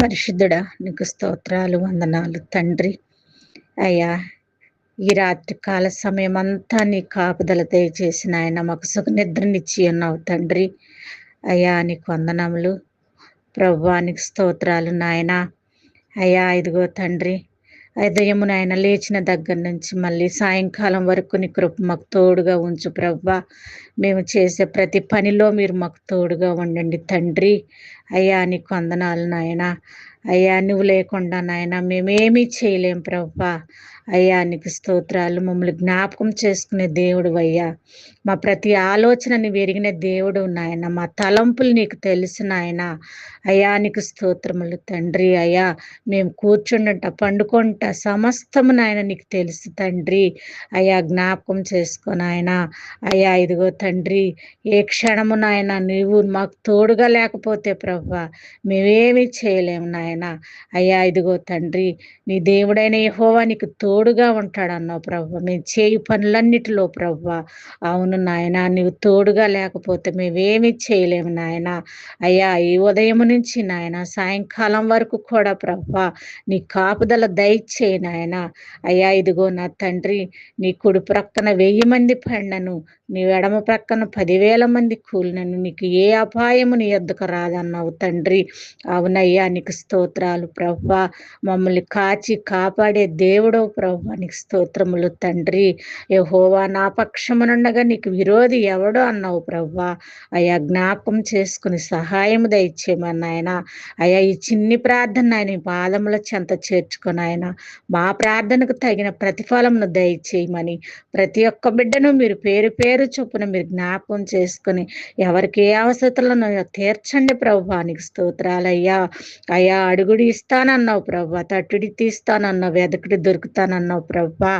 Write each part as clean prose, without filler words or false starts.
పరిశుద్ధుడా, నీకు స్తోత్రాలు, వందనాలు తండ్రి. అయ్యా, ఈ రాత్రి కాల సమయమంతా నీ కాపుదల దయచేసి నాయన మాకు సుఖ నిద్రనిచ్చి ఉన్నావు తండ్రి. అయ్యా, నీకు వందనములు ప్రభువా, నీకు స్తోత్రాలు నాయన. అయ్యా, ఇదిగో తండ్రి, ఉదయము నాయన లేచిన దగ్గర నుంచి మళ్ళీ సాయంకాలం వరకు నీ కృప మాకు తోడుగా ఉంచు ప్రభువా. మేము చేసే ప్రతి పనిలో మీరు మాకు తోడుగా ఉండండి తండ్రి. అయ్యా, నీకు వందనాలు నాయన. అయ్యా, నువ్వు లేకుండా నాయన మేమేమీ చేయలేం ప్రభువా. అయ్యా, నీకు స్తోత్రాలు. మమ్మల్ని జ్ఞాపకం చేసుకునే దేవుడు అయ్యా. మా ప్రతి ఆలోచనని ఎరిగిన దేవుడు నాయన. మా తలంపులు నీకు తెలుసు నాయన. అయ్యా, నీకు స్తోత్రములు తండ్రి. అయ్యా, మేము కూర్చుండంట పండుకుంటా సమస్తము నాయన నీకు తెలుసు తండ్రి. అయ్యా, జ్ఞాపకం చేసుకో నాయన. అయ్యా, ఇదిగో తండ్రి, ఏ క్షణము నాయన నీవు మాకు తోడుగా లేకపోతే ప్రభువా మేమేమీ చేయలేము నాయన. అయ్యా, ఇదిగో తండ్రి, నీ దేవుడైన యెహోవా నీకు తోడుగా ఉంటాడన్నావు ప్రభువా. మేము చేయు పనులన్నిటిలో ప్రభువా. అవును నాయన, నీవు తోడుగా లేకపోతే మేమేమీ చేయలేము నాయన. అయ్యా, ఈ ఉదయం నుంచి నాయన సాయంకాలం వరకు కూడా ప్రభువా నీ కాపుదల దయచేయి నాయన. అయ్యా, ఇదిగో నా తండ్రి, నీ కుడి ప్రక్కన 1000 మంది పడినను, నీ ఎడమ ప్రక్కన 10,000 మంది కూలినను నీకు ఏ అపాయము నీ యొద్దకు రాదన్నావు తండ్రి. అవునయ్యా, నీకు స్తోత్రాలు ప్రభువా. మమ్మల్ని కాచి కాపాడే దేవుడవు ప్రభువా, నీకు స్తోత్రములు తండ్రి. యెహోవా నా పక్షమునుండగా నీకు విరోధి ఎవడో అన్నావు ప్రభువా. అయ్యా, జ్ఞాపకం చేసుకుని సహాయము దయచేయమని ఆయన. అయ్యా, ఈ చిన్ని ప్రార్థన ఆయన పాదముల చెంత చేర్చుకొని ఆయన మా ప్రార్థనకు తగిన ప్రతిఫలమును దయచేయమని ప్రతి ఒక్క బిడ్డను మీరు పేరు పేరు చొప్పున మీరు జ్ఞాపకం చేసుకుని ఎవరికి ఏ అవసరతలను తీర్చండి ప్రభువా. నీకు స్తోత్రాలయ్యా. అయ్యా, అడుగుడి ఇస్తానన్నావు ప్రభువా, తట్టుడి తీస్తానన్నావు, వెదకుడి దొరుకుతానన్నావు ప్రభువా.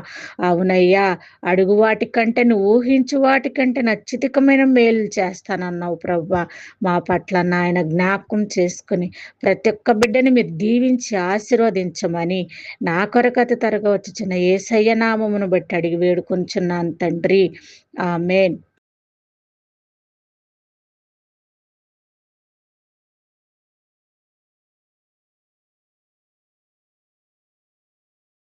అవునయ్యా, అడుగు వాటికంటే నువ్వు ఊహించు వాటికంటే అత్యధికమైన మేలు చేస్తానన్నావు ప్రభువా. మా పట్ల నాయన జ్ఞాపకం చేసుకుని ప్రతి ఒక్క బిడ్డని మీరు దీవించి ఆశీర్వదించమని నా కొరకు అతి త్వరగా వచ్చి చిన్న యేసయ్య నామమును బట్టి అడిగి వేడుకొంచున్నాను తండ్రి. ఆమేన్.